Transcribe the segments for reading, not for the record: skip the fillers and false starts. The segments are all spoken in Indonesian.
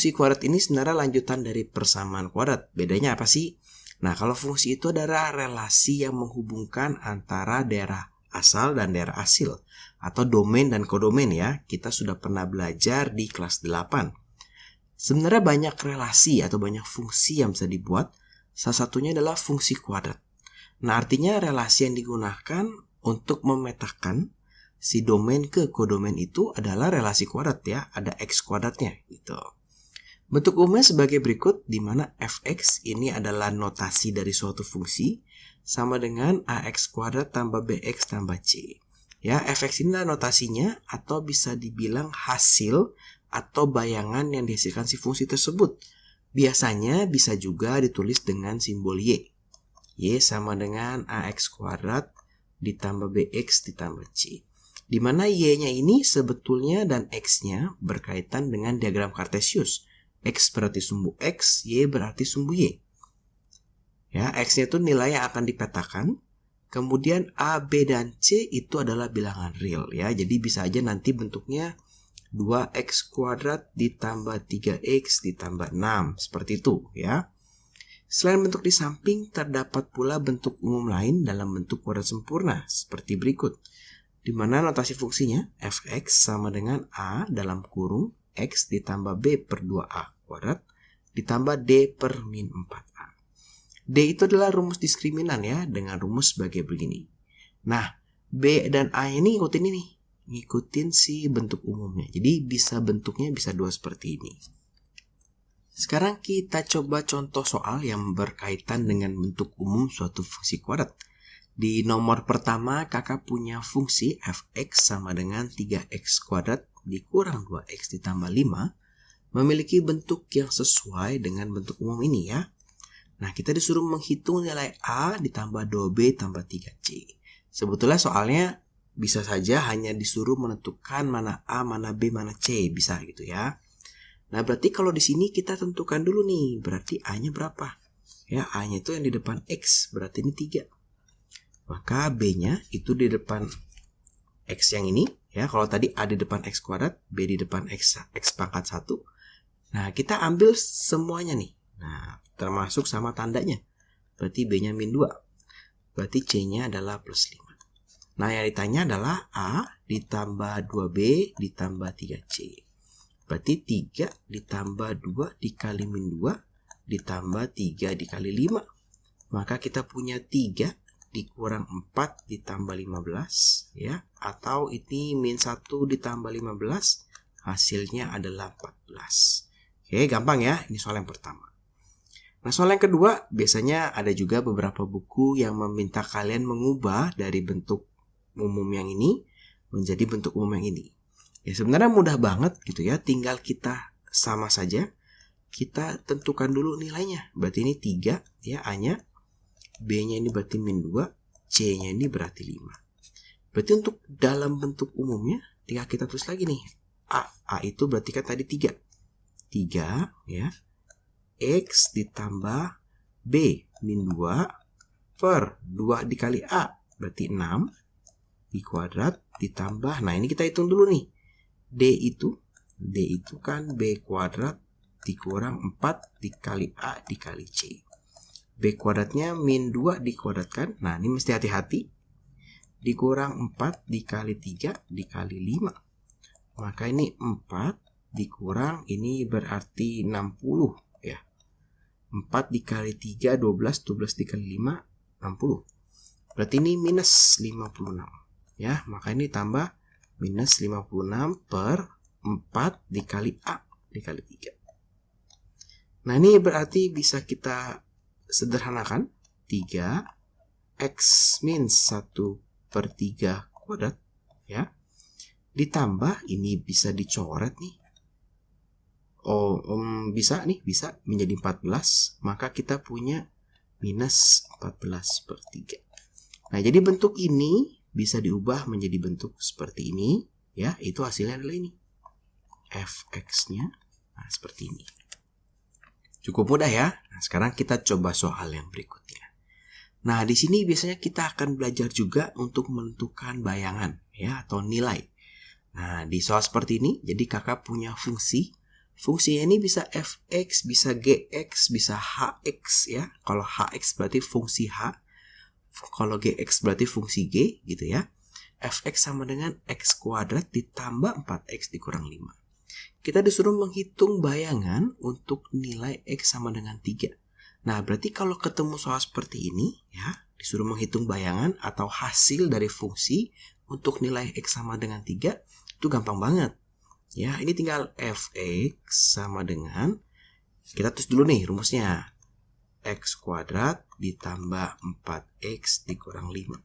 fungsi kuadrat ini sebenarnya lanjutan dari persamaan kuadrat. Bedanya apa sih? Nah, kalau fungsi itu adalah relasi yang menghubungkan antara daerah asal dan daerah hasil, atau domain dan kodomain ya. Kita sudah pernah belajar di kelas 8. Sebenarnya banyak relasi atau banyak fungsi yang bisa dibuat. Salah satunya adalah fungsi kuadrat. Nah, artinya relasi yang digunakan untuk memetakan si domain ke kodomain itu adalah relasi kuadrat ya, ada x kuadratnya gitu. Bentuk umumnya sebagai berikut, di mana fx ini adalah notasi dari suatu fungsi sama dengan ax kuadrat tambah bx tambah c. Ya, fx ini adalah notasinya atau bisa dibilang hasil atau bayangan yang dihasilkan si fungsi tersebut. Biasanya bisa juga ditulis dengan simbol y. Y sama dengan ax kuadrat ditambah bx ditambah c. Di mana y-nya ini sebetulnya dan x-nya berkaitan dengan diagram Kartesius. X berarti sumbu x, y berarti sumbu y. Ya, x-nya itu nilai yang akan dipetakan. Kemudian a, b, dan c itu adalah bilangan real ya. Jadi bisa aja nanti bentuknya 2x kuadrat ditambah 3x ditambah 6. Seperti itu ya. Selain bentuk di samping, terdapat pula bentuk umum lain dalam bentuk kuadrat sempurna seperti berikut. Di mana notasi fungsinya fx sama dengan a dalam kurung x ditambah b per 2a kuadrat ditambah d per min 4a. D itu adalah rumus diskriminan ya, dengan rumus sebagai begini. Nah, b dan a ini ngikutin ini, ngikutin si bentuk umumnya. Jadi bentuknya bisa dua seperti ini. Sekarang kita coba contoh soal yang berkaitan dengan bentuk umum suatu fungsi kuadrat. Di nomor pertama, kakak punya fungsi fx sama dengan 3x kuadrat dikurang 2x ditambah 5 memiliki bentuk yang sesuai dengan bentuk umum ini ya. Nah, kita disuruh menghitung nilai a ditambah 2b tambah 3c. Sebetulnya soalnya bisa saja hanya disuruh menentukan mana a, mana b, mana c, bisa gitu ya. Nah, berarti kalau di sini kita tentukan dulu nih, berarti a-nya berapa? Ya, a-nya itu yang di depan x, berarti ini 3. Maka b-nya itu di depan x yang ini ya. Kalau tadi a di depan x kuadrat, b di depan x pangkat 1. Nah, kita ambil semuanya nih. Nah, termasuk sama tandanya. Berarti b-nya min 2. Berarti c-nya adalah plus 5. Nah, yang ditanya adalah a ditambah 2b ditambah 3c. Berarti 3 ditambah 2 dikali min 2 ditambah 3 dikali 5. Maka kita punya 3 dikurang 4 ditambah 15 ya, atau ini min 1 ditambah 15 hasilnya adalah 14. Oke, gampang ya, ini soal yang pertama. Nah, soal yang kedua biasanya ada juga beberapa buku yang meminta kalian mengubah dari bentuk umum yang ini menjadi bentuk umum yang ini. Ya, sebenarnya mudah banget gitu ya, tinggal kita sama saja, kita tentukan dulu nilainya. Berarti ini 3 ya, a-nya, b-nya ini berarti min 2, c-nya ini berarti 5. Berarti untuk dalam bentuk umumnya tinggal kita tulis lagi nih. A itu berarti kan tadi 3 ya, x ditambah b min 2 per 2 dikali a berarti 6 di kuadrat ditambah, nah ini kita hitung dulu nih, d itu kan b kuadrat dikurang 4 dikali a dikali c. B kuadratnya min 2 dikuadratkan. Nah, ini mesti hati-hati. Dikurang 4 dikali 3 dikali 5. Maka ini 4 dikurang, ini berarti 60 ya. 4 dikali 3, 12. 12 dikali 5, 60. Berarti ini minus 56. Ya, maka ini tambah minus 56 per 4 dikali A dikali 3. Nah, ini berarti bisa kita sederhanakan 3 x min 1 per 3 kuadrat ya, ditambah ini bisa dicoret nih, bisa menjadi 14, maka kita punya minus 14 per 3. Nah, jadi bentuk ini bisa diubah menjadi bentuk seperti ini ya, itu hasilnya adalah ini fx-nya. Nah, seperti ini. Cukup mudah ya. Nah, sekarang kita coba soal yang berikutnya. Nah, di sini biasanya kita akan belajar juga untuk menentukan bayangan ya, atau nilai. Nah, di soal seperti ini, jadi kakak punya fungsi Fungsinya ini bisa fx, bisa gx, bisa hx ya. Kalau hx berarti fungsi h, kalau gx berarti fungsi g gitu ya. Fx sama dengan x kuadrat ditambah 4x dikurang 5. Kita disuruh menghitung bayangan untuk nilai x sama dengan 3. Nah, berarti kalau ketemu soal seperti ini ya, disuruh menghitung bayangan atau hasil dari fungsi untuk nilai x sama dengan 3, itu gampang banget. Ya, ini tinggal fx sama dengan, kita tulis dulu nih rumusnya, x kuadrat ditambah 4x dikurang 5.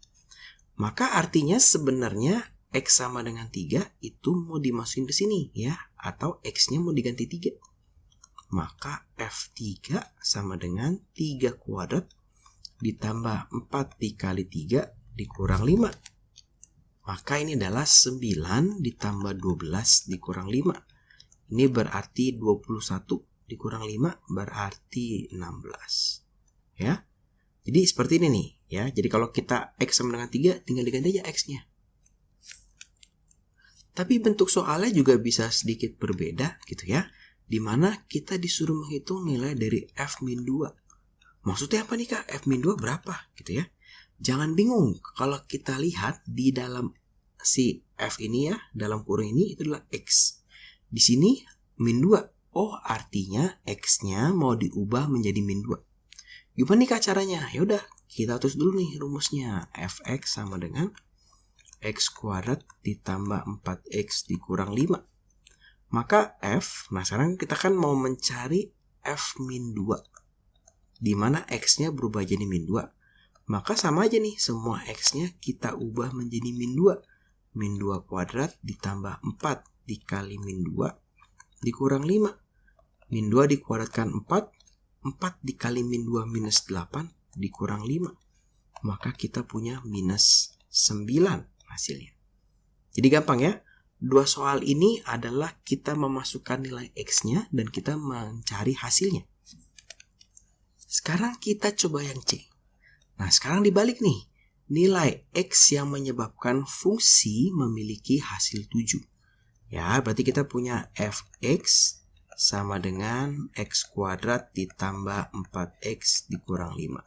Maka artinya sebenarnya x sama dengan 3 itu mau dimasukin ke sini ya, atau x-nya mau diganti 3. Maka f3 sama dengan 3 kuadrat ditambah 4 dikali 3 dikurang 5. Maka ini adalah 9 ditambah 12 dikurang 5. Ini berarti 21 dikurang 5 berarti 16. Ya. Jadi seperti ini nih ya. Jadi kalau kita x sama dengan 3 tinggal diganti aja x-nya. Tapi bentuk soalnya juga bisa sedikit berbeda gitu ya. Dimana kita disuruh menghitung nilai dari f-2. Maksudnya apa nih Kak? f-2 berapa gitu ya. Jangan bingung kalau kita lihat di dalam si f ini ya, dalam kurung ini itu adalah x. Di sini min 2. Oh, artinya x-nya mau diubah menjadi min 2. Gimana nih Kak caranya? Yaudah, kita tulis dulu nih rumusnya. Fx sama dengan x kuadrat ditambah 4x dikurang 5. Maka f, nah sekarang kita kan mau mencari f min 2. Dimana x-nya berubah jadi min 2. Maka sama aja nih, semua x-nya kita ubah menjadi min 2. Min 2 kuadrat ditambah 4 dikali min 2 dikurang 5. Min 2 dikuadratkan 4. 4 dikali min 2 minus 8 dikurang 5. Maka kita punya minus 9 hasilnya. Jadi gampang ya. Dua soal ini adalah kita memasukkan nilai x-nya dan kita mencari hasilnya. Sekarang kita coba yang C. Nah, sekarang dibalik nih. Nilai x yang menyebabkan fungsi memiliki hasil 7. Ya, berarti kita punya fx sama dengan x kuadrat ditambah 4x dikurang 5.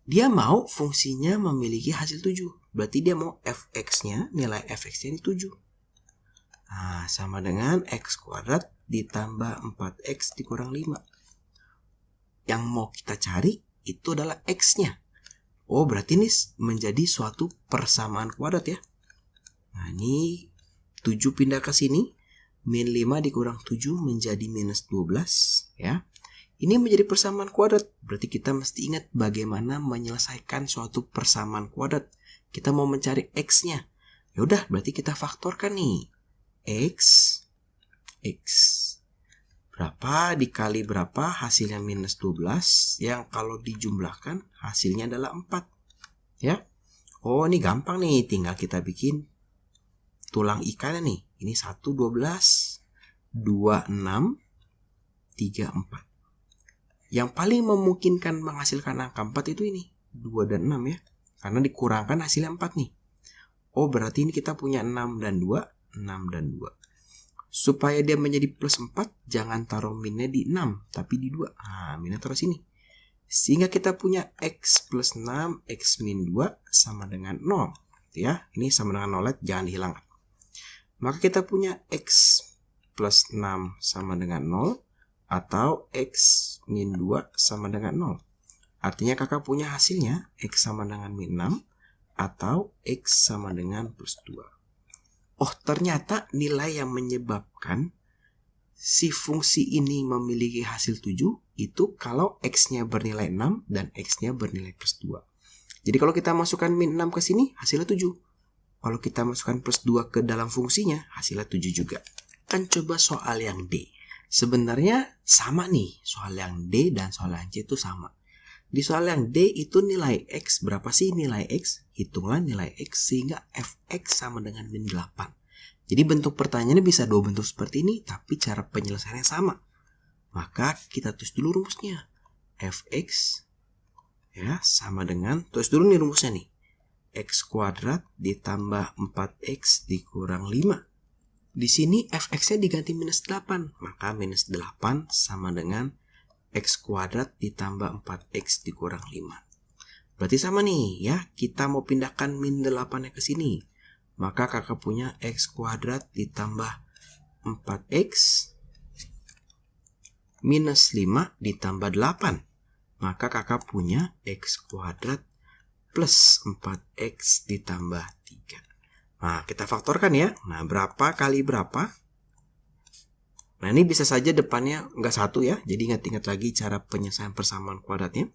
Dia mau fungsinya memiliki hasil 7. Berarti dia mau fx-nya, nilai fx-nya ini 7. Nah, sama dengan x kuadrat ditambah 4x dikurang 5. Yang mau kita cari itu adalah x-nya. Oh, berarti ini menjadi suatu persamaan kuadrat ya. Nah, ini 7 pindah ke sini. Min 5 dikurang 7 menjadi minus 12. Ya. Ini menjadi persamaan kuadrat. Berarti kita mesti ingat bagaimana menyelesaikan suatu persamaan kuadrat. Kita mau mencari x-nya. Yaudah, berarti kita faktorkan nih. X. Berapa dikali berapa hasilnya minus 12 yang kalau dijumlahkan hasilnya adalah 4 ya. Oh, ini gampang nih, tinggal kita bikin tulang ikannya nih. Ini 1, 12, 2, 6, 3, 4. Yang paling memungkinkan menghasilkan angka 4 itu ini 2 dan 6 ya, karena dikurangkan hasilnya 4 nih. Oh, berarti ini kita punya 6 dan 2, 6 dan 2. Supaya dia menjadi plus 4, jangan taruh minnya di 6, tapi di 2. Nah, minnya taruh sini. Sehingga kita punya x plus 6, x min 2 sama dengan 0. Ya, ini sama dengan 0, jangan dihilangkan. Maka kita punya x plus 6 sama dengan 0, atau x min 2 sama dengan 0. Artinya kakak punya hasilnya, x sama dengan min 6, atau x sama dengan plus 2. Oh, ternyata nilai yang menyebabkan si fungsi ini memiliki hasil 7 itu kalau x-nya bernilai 6 dan x-nya bernilai plus 2. Jadi kalau kita masukkan min 6 ke sini, hasilnya 7. Kalau kita masukkan plus 2 ke dalam fungsinya, hasilnya 7 juga. Kan coba soal yang D. Sebenarnya sama nih, soal yang D dan soal yang C itu sama. Di soal yang D itu nilai X, berapa sih nilai X? Hitunglah nilai X sehingga fx sama dengan min 8. Jadi bentuk pertanyaannya bisa dua bentuk seperti ini, tapi cara penyelesaiannya sama. Maka kita tulis dulu rumusnya. Fx ya sama dengan, tulis dulu nih rumusnya nih. X kuadrat ditambah 4x dikurang 5. Di sini fx-nya diganti minus 8, maka minus 8 sama dengan x kuadrat ditambah 4x dikurang 5. Berarti sama nih ya, kita mau pindahkan min 8-nya ke sini. Maka kakak punya x kuadrat ditambah 4x minus 5 ditambah 8. Maka kakak punya x kuadrat plus 4x ditambah 3. Nah, kita faktorkan ya. Nah, berapa kali berapa? Nah, ini bisa saja depannya nggak 1 ya. Jadi ingat-ingat lagi cara penyelesaian persamaan kuadratnya.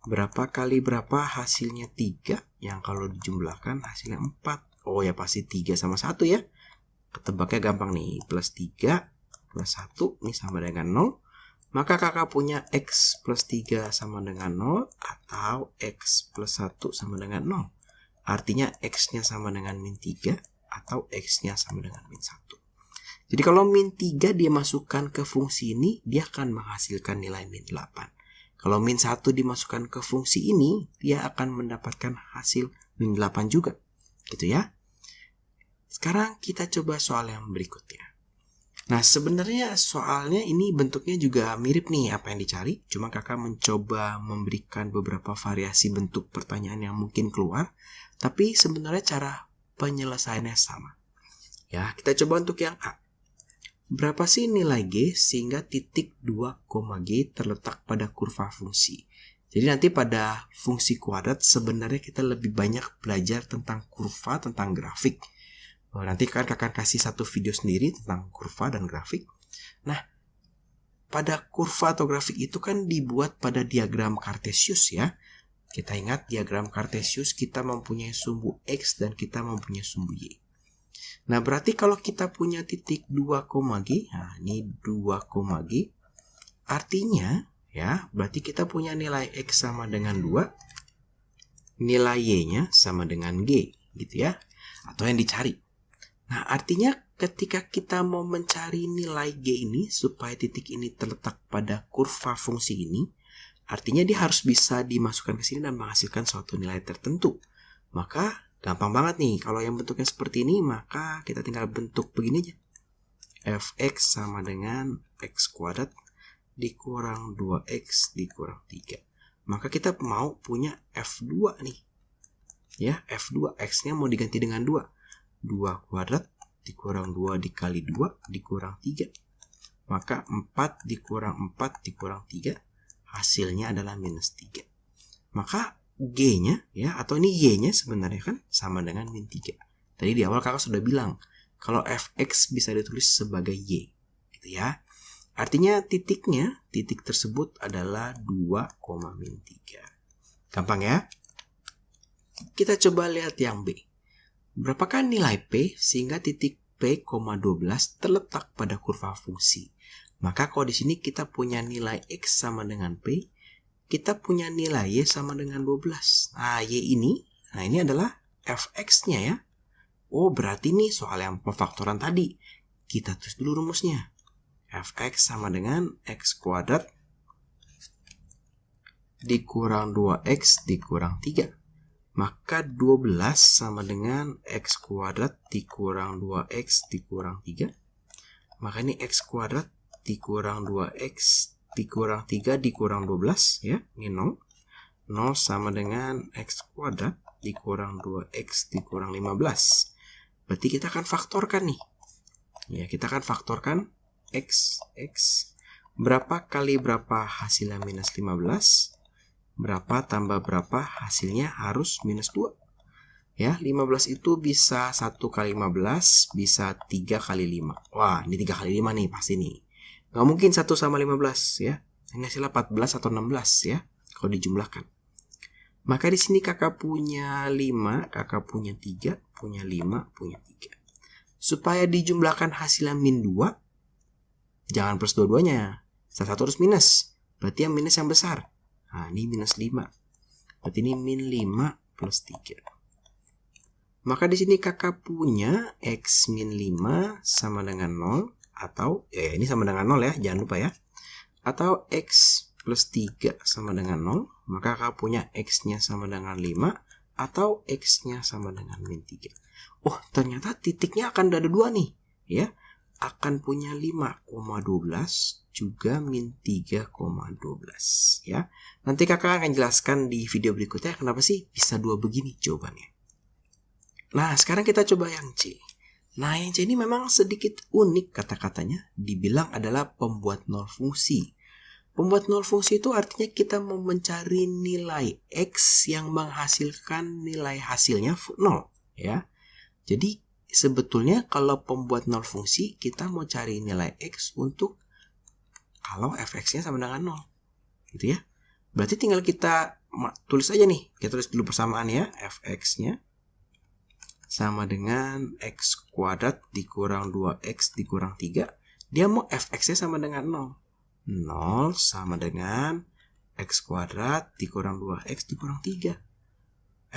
Berapa kali berapa hasilnya 3. Yang kalau dijumlahkan hasilnya 4. Oh ya, pasti 3 sama 1 ya. Ketebaknya gampang nih. Plus 3 plus 1 ini sama dengan 0. Maka kakak punya x plus 3 sama dengan 0. Atau x plus 1 sama dengan 0. Artinya x-nya sama dengan min 3 atau x-nya sama dengan min 1. Jadi kalau min 3 dia masukkan ke fungsi ini, dia akan menghasilkan nilai min 8. Kalau min 1 dimasukkan ke fungsi ini, dia akan mendapatkan hasil min 8 juga. Gitu ya. Sekarang kita coba soal yang berikutnya. Nah, sebenarnya soalnya ini bentuknya juga mirip nih apa yang dicari. Cuma kakak mencoba memberikan beberapa variasi bentuk pertanyaan yang mungkin keluar. Tapi sebenarnya cara penyelesaiannya sama. Ya, kita coba untuk yang A. Berapa sih nilai G sehingga titik 2, G terletak pada kurva fungsi? Jadi nanti pada fungsi kuadrat sebenarnya kita lebih banyak belajar tentang kurva, tentang grafik. Nanti kan kakak kasih satu video sendiri tentang kurva dan grafik. Nah, pada kurva atau grafik itu kan dibuat pada diagram Cartesius ya. Kita ingat diagram Cartesius kita mempunyai sumbu X dan kita mempunyai sumbu Y. Nah, berarti kalau kita punya titik 2, G, nah ini 2, G, artinya ya, berarti kita punya nilai X sama dengan 2, nilai Y-nya sama dengan G, gitu ya, atau yang dicari. Nah, artinya ketika kita mau mencari nilai G ini supaya titik ini terletak pada kurva fungsi ini, artinya dia harus bisa dimasukkan ke sini dan menghasilkan suatu nilai tertentu. Maka gampang banget nih. Kalau yang bentuknya seperti ini, maka kita tinggal bentuk begini aja. Fx sama dengan x kuadrat dikurang 2x dikurang 3. Maka kita mau punya F2 nih. Ya, F2. X-nya mau diganti dengan 2. 2 kuadrat dikurang 2 dikali 2 dikurang 3. Maka 4 dikurang 4 dikurang 3. Hasilnya adalah minus 3. Maka G-nya ya, atau ini Y-nya sebenarnya kan sama dengan min 3. Tadi di awal kakak sudah bilang kalau Fx bisa ditulis sebagai Y, gitu ya. Artinya titik tersebut adalah 2, min 3. Gampang ya. Kita coba lihat yang B. Berapakah nilai P sehingga titik P, 12 terletak pada kurva fungsi? Maka kalau di sini kita punya nilai X sama dengan P, kita punya nilai Y sama dengan 12. Nah, Y ini, ini adalah Fx-nya ya. Oh, berarti nih soal yang pemfaktoran tadi. Kita tulis dulu rumusnya. Fx sama dengan X kuadrat dikurang 2X dikurang 3. Maka 12 sama dengan X kuadrat dikurang 2X dikurang 3. Maka ini X kuadrat dikurang 2x dikurang 3 dikurang 12 ya, ini 0. 0 sama dengan x kuadrat dikurang 2x dikurang 15. Berarti kita akan faktorkan nih. Ya, kita akan faktorkan x. Berapa kali berapa hasilnya minus 15. Berapa tambah berapa hasilnya harus minus 2. Ya, 15 itu bisa 1 kali 15, bisa 3 kali 5. Wah, ini 3 kali 5 nih pasti nih. Nggak mungkin 1 sama 15 ya. Ini hasilnya 14 atau 16 ya, kalau dijumlahkan. Maka di sini kakak punya 5, kakak punya 3, punya 5, punya 3. Supaya dijumlahkan hasilnya min 2, jangan plus dua-duanya. Salah satu harus minus. Berarti yang minus yang besar. Nah, ini minus 5. Berarti ini min 5 plus 3. Maka di sini kakak punya X min 5 sama dengan 0. Atau, ini sama dengan 0 ya, jangan lupa ya. Atau X plus 3 sama dengan 0. Maka kakak punya X-nya sama dengan 5. Atau X-nya sama dengan min 3. Oh, ternyata titiknya akan ada 2 nih. ya akan punya 5,12 juga min 3,12 ya. Nanti kakak akan jelaskan di video berikutnya kenapa sih bisa 2 begini jawabannya. Nah, sekarang kita coba yang C. Nah, yang C ini memang sedikit unik kata-katanya. Dibilang adalah pembuat nol fungsi. Pembuat nol fungsi itu artinya kita mau mencari nilai X yang menghasilkan nilai hasilnya 0 ya. Jadi sebetulnya kalau pembuat nol fungsi kita mau cari nilai X untuk kalau fx-nya sama dengan 0 gitu ya. Berarti tinggal kita tulis aja nih. Kita tulis dulu persamaan ya. Fx-nya sama dengan X kuadrat dikurang 2X dikurang 3. Dia mau fx-nya sama dengan 0. 0 sama dengan X kuadrat dikurang 2X dikurang 3.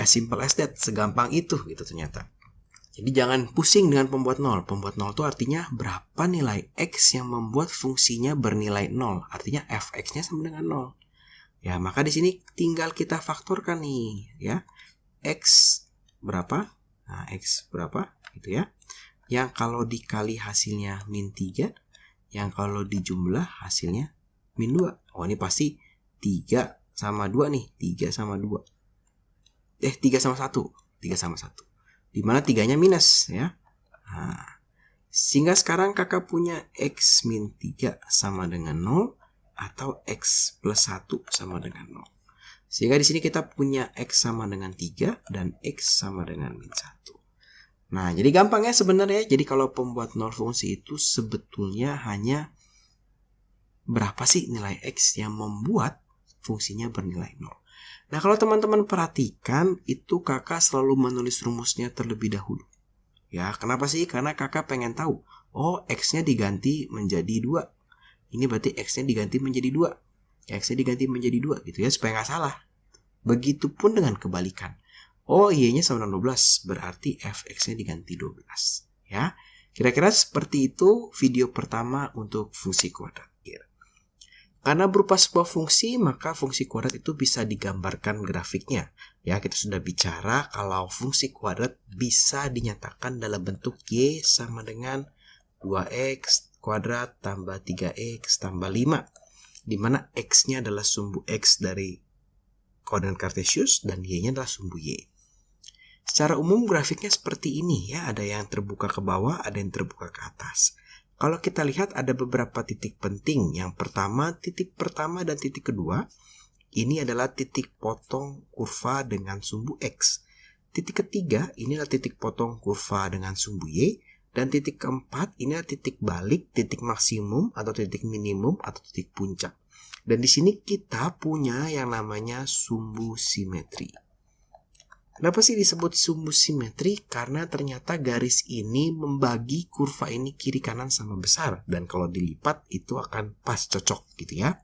As simple as that. Segampang itu gitu ternyata. Jadi jangan pusing dengan pembuat 0. Pembuat 0 itu artinya berapa nilai X yang membuat fungsinya bernilai 0. Artinya fx-nya sama dengan 0. Ya, maka di sini tinggal kita faktorkan nih, ya. X berapa? Nah, X berapa? Gitu ya. Yang kalau dikali hasilnya min 3, yang kalau dijumlah hasilnya min 2. Oh, ini pasti 3 sama 2 nih. 3 sama 2. 3 sama 1. 3 sama 1. Dimana 3-nya minus ya. Nah, sehingga sekarang kakak punya X min 3 sama dengan 0 atau X plus 1 sama dengan 0. Sehingga di sini kita punya X sama dengan 3 dan X sama dengan min 1. Nah, jadi gampang ya sebenarnya. Jadi kalau pembuat nol fungsi itu sebetulnya hanya berapa sih nilai X yang membuat fungsinya bernilai 0. Nah, kalau teman-teman perhatikan, itu kakak selalu menulis rumusnya terlebih dahulu. Ya, kenapa sih? Karena kakak pengen tahu. Oh, X-nya diganti menjadi 2. Ini berarti X-nya diganti menjadi 2. X-nya diganti menjadi 2 gitu ya, supaya nggak salah. Begitupun dengan kebalikan. Oh, Y-nya sama dengan 12, berarti fx-nya diganti 12. Ya, kira-kira seperti itu video pertama untuk fungsi kuadrat. Karena berupa sebuah fungsi, maka fungsi kuadrat itu bisa digambarkan grafiknya. Ya, kita sudah bicara kalau fungsi kuadrat bisa dinyatakan dalam bentuk Y sama dengan 2X kuadrat tambah 3X tambah 5. Di mana X-nya adalah sumbu X dari koordinat kartesius dan Y-nya adalah sumbu Y. Secara umum grafiknya seperti ini ya, ada yang terbuka ke bawah, ada yang terbuka ke atas. Kalau kita lihat ada beberapa titik penting. Yang pertama, titik pertama dan titik kedua, ini adalah titik potong kurva dengan sumbu X. Titik ketiga, ini adalah titik potong kurva dengan sumbu Y. Dan titik keempat, ini adalah titik balik, titik maksimum atau titik minimum atau titik puncak. Dan di sini kita punya yang namanya sumbu simetri. Kenapa sih disebut sumbu simetri? Karena ternyata garis ini membagi kurva ini kiri kanan sama besar. Dan kalau dilipat itu akan pas cocok gitu ya.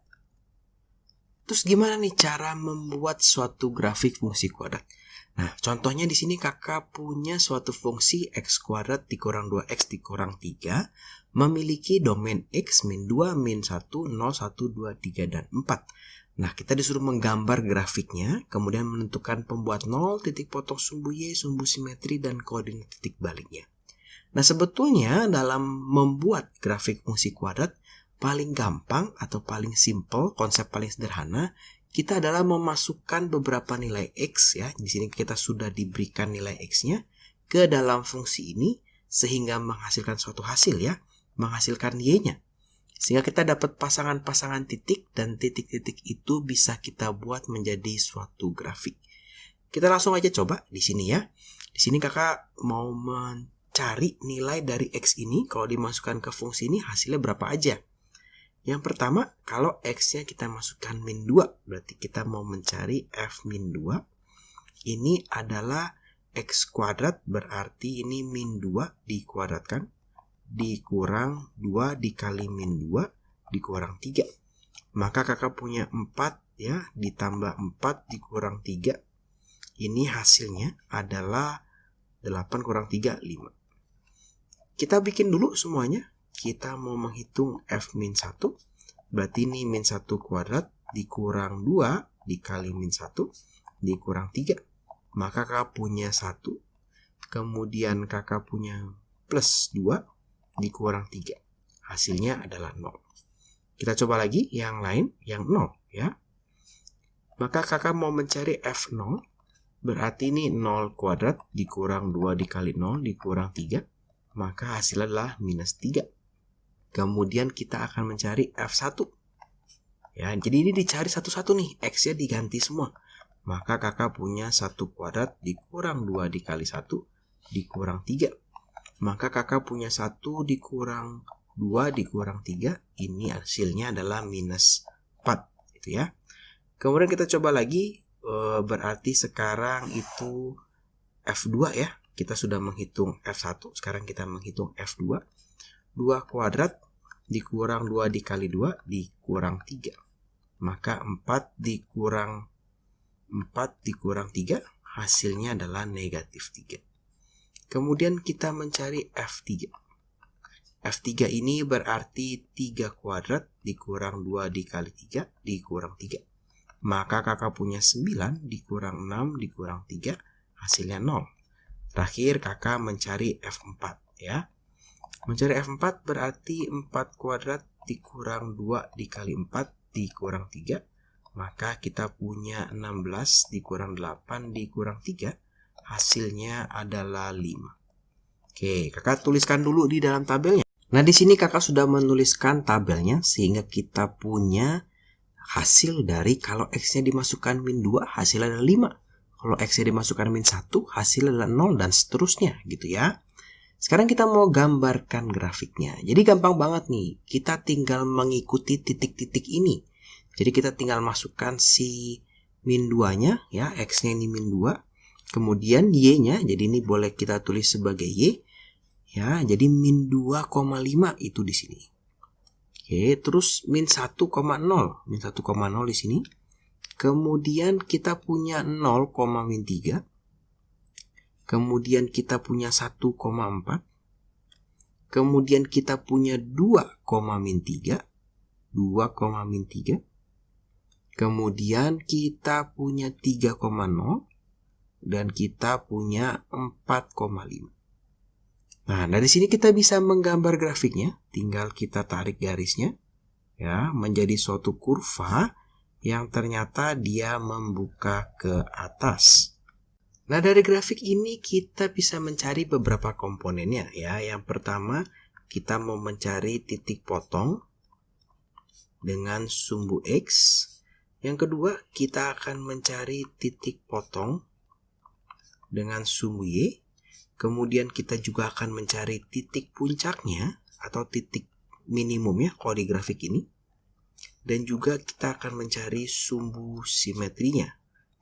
Terus gimana nih cara membuat suatu grafik fungsi kuadrat? Nah, contohnya di sini kakak punya suatu fungsi X kuadrat dikurang 2X dikurang 3 memiliki domain X min 2, min 1, 0, 1, 2, 3, dan 4. Nah, kita disuruh menggambar grafiknya, kemudian menentukan pembuat 0, titik potong sumbu Y, sumbu simetri, dan koordinat titik baliknya. Nah, sebetulnya dalam membuat grafik fungsi kuadrat, paling gampang atau paling simple, konsep paling sederhana, kita adalah memasukkan beberapa nilai X ya. Di sini kita sudah diberikan nilai X-nya ke dalam fungsi ini, sehingga menghasilkan suatu hasil ya, menghasilkan Y-nya. Sehingga kita dapat pasangan-pasangan titik dan titik-titik itu bisa kita buat menjadi suatu grafik. Kita langsung aja coba di sini ya. Di sini kakak mau mencari nilai dari X ini. Kalau dimasukkan ke fungsi ini hasilnya berapa aja. Yang pertama, kalau X-nya kita masukkan min 2. Berarti kita mau mencari F min 2. Ini adalah X kuadrat, berarti ini min 2 dikuadratkan. Dikurang 2 dikali min 2 dikurang 3. Maka kakak punya 4 ya, ditambah 4 dikurang 3. Ini hasilnya adalah 8 kurang 3, 5. Kita bikin dulu semuanya. Kita mau menghitung F min 1. Berarti ini min 1 kuadrat dikurang 2 dikali min 1 dikurang 3. Maka kakak punya 1. Kemudian kakak punya plus 2. dikurang 3. Hasilnya adalah 0. Kita coba lagi yang lain, yang 0 ya. Maka kakak mau mencari F0, berarti ini 0 kuadrat dikurang 2 dikali 0 dikurang 3. Maka hasilnya adalah minus 3. Kemudian kita akan mencari F1. Ya, jadi ini dicari satu-satu nih, X-nya diganti semua. Maka kakak punya 1 kuadrat dikurang 2 dikali 1 dikurang 3. Maka kakak punya 1 dikurang 2 dikurang 3. Ini hasilnya adalah minus 4. Itu ya. Kemudian kita coba lagi. Berarti sekarang itu F2 ya. Kita sudah menghitung F1. Sekarang kita menghitung F2. 2 kuadrat dikurang 2 dikali 2 dikurang 3. Maka 4 dikurang 3 hasilnya adalah negatif 3. Kemudian kita mencari F3. F3 ini berarti 3 kuadrat dikurang 2 dikali 3 dikurang 3. Maka kakak punya 9 dikurang 6 dikurang 3 hasilnya 0. Terakhir kakak mencari F4 ya. Mencari F4 berarti 4 kuadrat dikurang 2 dikali 4 dikurang 3. Maka kita punya 16 dikurang 8 dikurang 3. Hasilnya adalah 5. Oke, kakak tuliskan dulu di dalam tabelnya. Nah, di sini kakak sudah menuliskan tabelnya sehingga kita punya hasil dari kalau X-nya dimasukkan min 2 hasilnya adalah 5. Kalau X-nya dimasukkan min 1 hasilnya adalah 0 dan seterusnya gitu ya. Sekarang kita mau gambarkan grafiknya. Jadi gampang banget nih. Kita tinggal mengikuti titik-titik ini. Jadi kita tinggal masukkan si min 2-nya ya, X-nya ini min 2. Kemudian Y-nya, jadi ini boleh kita tulis sebagai Y. Ya, jadi min 2,5 itu di sini. Oke, terus min 1,0. Min 1,0 di sini. Kemudian kita punya 0, min 3. Kemudian kita punya 1,4. Kemudian kita punya 2, min 3. 2, min 3. Kemudian kita punya 3,0. Dan kita punya 4,5. Nah, dari sini kita bisa menggambar grafiknya. Tinggal kita tarik garisnya ya menjadi suatu kurva yang ternyata dia membuka ke atas. Nah, dari grafik ini kita bisa mencari beberapa komponennya ya. Yang pertama, kita mau mencari titik potong dengan sumbu X. Yang kedua, kita akan mencari titik potong dengan sumbu Y. Kemudian kita juga akan mencari titik puncaknya atau titik minimumnya kalau di grafik ini. Dan juga kita akan mencari sumbu simetrinya.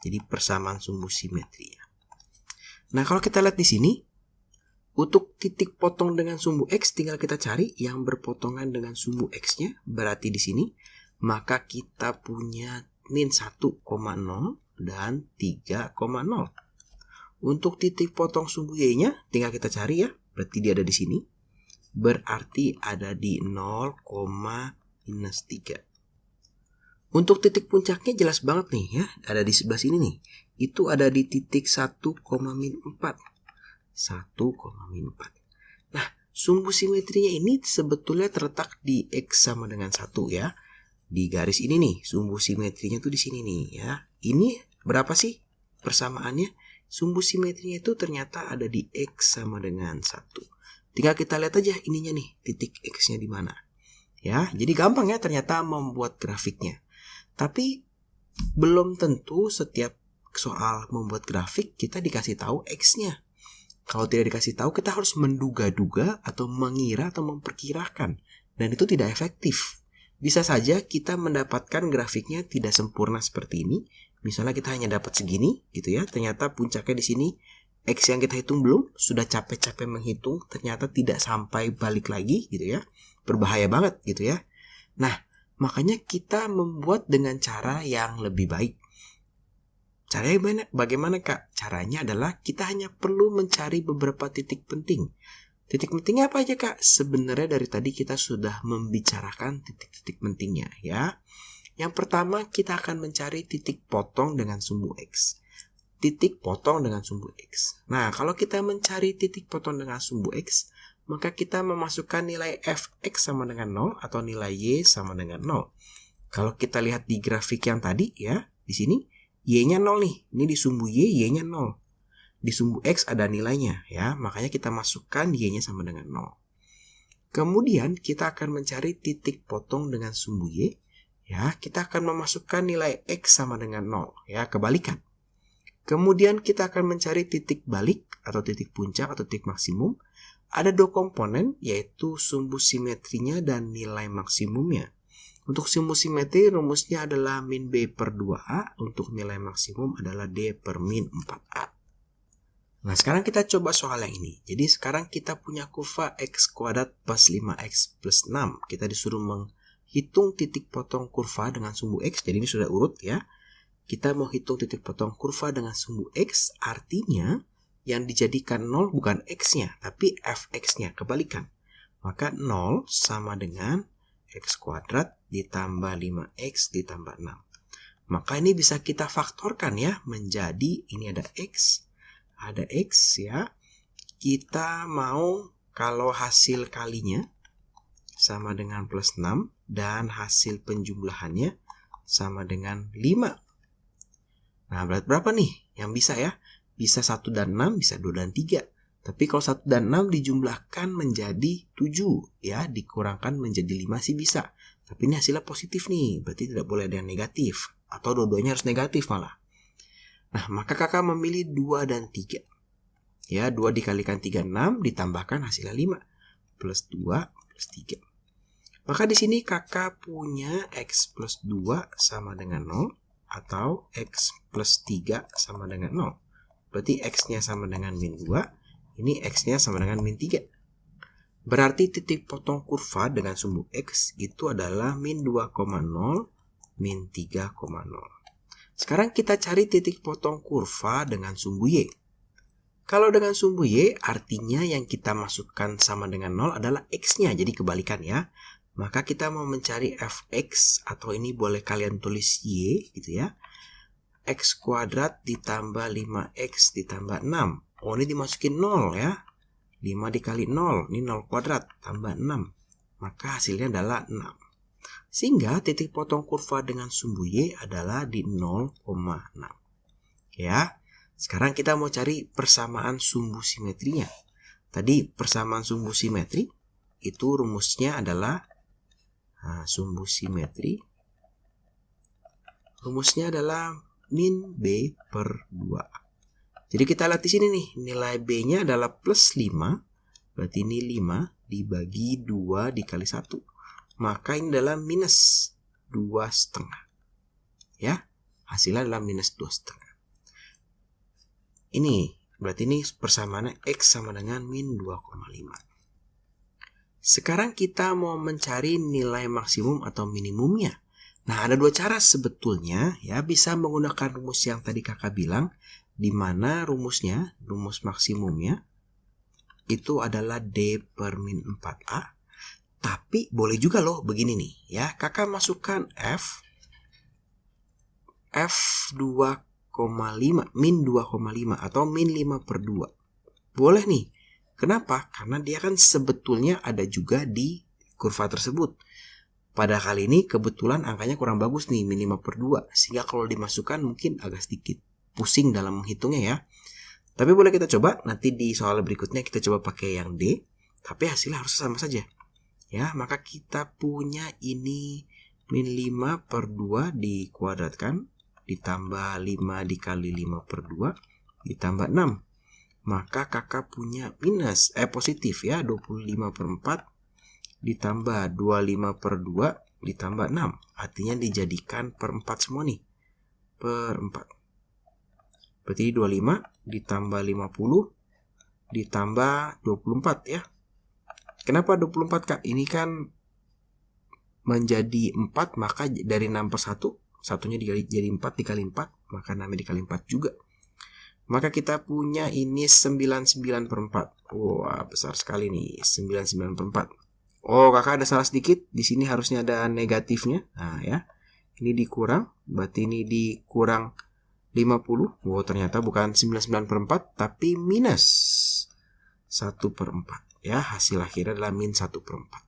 Jadi persamaan sumbu simetrinya. Nah, kalau kita lihat di sini, untuk titik potong dengan sumbu X tinggal kita cari yang berpotongan dengan sumbu X-nya, berarti di sini, maka kita punya min 1,0 dan 3,0. Untuk titik potong sumbu Y-nya tinggal kita cari ya, berarti dia ada di sini. Berarti ada di 0, minus 3. Untuk titik puncaknya jelas banget nih ya, ada di sebelah sini nih. Itu ada di titik 1, min 4. 1, min 4. Nah, sumbu simetrinya ini sebetulnya terletak di X sama dengan 1 ya. Di garis ini nih, sumbu simetrinya tuh di sini nih ya. Ini berapa sih persamaannya? Sumbu simetrinya itu ternyata ada di X sama dengan 1. Tinggal kita lihat aja ininya nih, titik X-nya di mana. Ya, jadi gampang ya ternyata membuat grafiknya. Tapi belum tentu setiap soal membuat grafik kita dikasih tahu X-nya. Kalau tidak dikasih tahu, kita harus menduga-duga atau mengira atau memperkirakan. Dan itu tidak efektif. Bisa saja kita mendapatkan grafiknya tidak sempurna seperti ini. Misalnya kita hanya dapat segini gitu ya. Ternyata puncaknya di sini X yang kita hitung belum, sudah capek-capek menghitung, ternyata tidak sampai balik lagi gitu ya. Berbahaya banget gitu ya. Nah, makanya kita membuat dengan cara yang lebih baik. Caranya bagaimana Kak? Caranya adalah kita hanya perlu mencari beberapa titik penting. Titik pentingnya apa aja Kak? Sebenarnya dari tadi kita sudah membicarakan titik-titik pentingnya ya. Yang pertama kita akan mencari titik potong dengan sumbu X. Titik potong dengan sumbu X. Nah, kalau kita mencari titik potong dengan sumbu X, maka kita memasukkan nilai fx sama dengan 0 atau nilai y sama dengan 0. Kalau kita lihat di grafik yang tadi ya, di sini y-nya 0 nih. Ini di sumbu y, y-nya 0. Di sumbu x ada nilainya ya, makanya kita masukkan y-nya sama dengan 0. Kemudian kita akan mencari titik potong dengan sumbu y. Ya, kita akan memasukkan nilai x sama dengan 0 ya, kebalikan. Kemudian kita akan mencari titik balik atau titik puncak atau titik maksimum. Ada dua komponen, yaitu sumbu simetrinya dan nilai maksimumnya. Untuk sumbu simetri rumusnya adalah min B per 2A, untuk nilai maksimum adalah D per min 4A. Nah, sekarang kita coba soal yang ini. Jadi sekarang kita punya kurva x kuadrat plus 5x plus 6. Kita disuruh menghitung titik potong kurva dengan sumbu x, jadi ini sudah urut ya. Kita mau hitung titik potong kurva dengan sumbu x, artinya yang dijadikan 0 bukan x-nya, tapi fx-nya, kebalikan. Maka 0 sama dengan x kuadrat ditambah 5x ditambah 6. Maka ini bisa kita faktorkan ya, menjadi ini ada x ya. Kita mau kalau hasil kalinya sama dengan plus 6 dan hasil penjumlahannya sama dengan 5. Nah, berarti berapa nih yang bisa ya? Bisa 1 dan 6, bisa 2 dan 3. Tapi kalau 1 dan 6 dijumlahkan menjadi 7 ya, dikurangkan menjadi 5 sih bisa. Tapi ini hasilnya positif nih, berarti tidak boleh ada yang negatif. Atau dua-duanya harus negatif malah. Nah, maka kakak memilih 2 dan 3. Ya, 2 dikalikan 3, 6, ditambahkan hasilnya 5. Plus 2, plus 3. Maka di sini kakak punya x plus 2 sama dengan 0. Atau x plus 3 sama dengan 0. Berarti x-nya sama dengan min 2. Ini x-nya sama dengan min 3. Berarti titik potong kurva dengan sumbu x itu adalah min 2,0, min 3,0. Sekarang kita cari titik potong kurva dengan sumbu y. Kalau dengan sumbu y, artinya yang kita masukkan sama dengan 0 adalah x-nya. Jadi kebalikan ya. Maka kita mau mencari fx, atau ini boleh kalian tulis y gitu ya. X kuadrat ditambah 5x ditambah 6. Oh, ini dimasukin 0 ya. 5 dikali 0, ini 0 kuadrat tambah 6. Maka hasilnya adalah 6. Sehingga titik potong kurva dengan sumbu y adalah di 0,6. Ya. Sekarang kita mau cari persamaan sumbu simetrinya. Tadi persamaan sumbu simetri itu rumusnya adalah sumbu simetri. Rumusnya adalah min B per 2. Jadi kita lihat di sini nih, nilai B-nya adalah plus 5. Berarti ini 5 dibagi 2 dikali 1. Maka ini adalah minus 2,5. Ya, hasilnya adalah minus 2,5. Ini, berarti ini persamaannya X sama dengan min 2,5. Sekarang kita mau mencari nilai maksimum atau minimumnya. Nah, ada dua cara sebetulnya ya, bisa menggunakan rumus yang tadi kakak bilang, di mana rumusnya, rumus maksimumnya itu adalah D per min 4A. Tapi boleh juga loh begini nih ya, kakak masukkan F 2,5 min 2,5 atau min 5 per 2. Boleh nih. Kenapa? Karena dia kan sebetulnya ada juga di kurva tersebut. Pada kali ini kebetulan angkanya kurang bagus nih, min 5 per 2. Sehingga kalau dimasukkan mungkin agak sedikit pusing dalam menghitungnya ya. Tapi boleh kita coba, nanti di soal berikutnya kita coba pakai yang D. Tapi hasilnya harus sama saja. Ya, maka kita punya ini min 5 per 2 dikuadratkan. Ditambah 5 dikali 5 per 2. Ditambah 6. Maka kakak punya positif ya, 25 per 4. Ditambah 25 per 2 ditambah 6. Artinya dijadikan per 4 semua nih. Per 4. Berarti 25 ditambah 50 ditambah 24 ya. Kenapa 24 Kak? Ini kan menjadi 4, maka dari 6 per 1. Satunya dikali, jadi 4 dikali 4. Maka 6 dikali 4 juga. Maka kita punya ini 99 per 4. Wah, besar sekali nih. 99 per 4. Oh, kakak ada salah sedikit. Di sini harusnya ada negatifnya. Nah ya. Ini dikurang. Berarti ini dikurang 50. Wow, ternyata bukan 99 per 4. Tapi minus 1 per 4. ya, hasil akhirnya adalah min 1/4.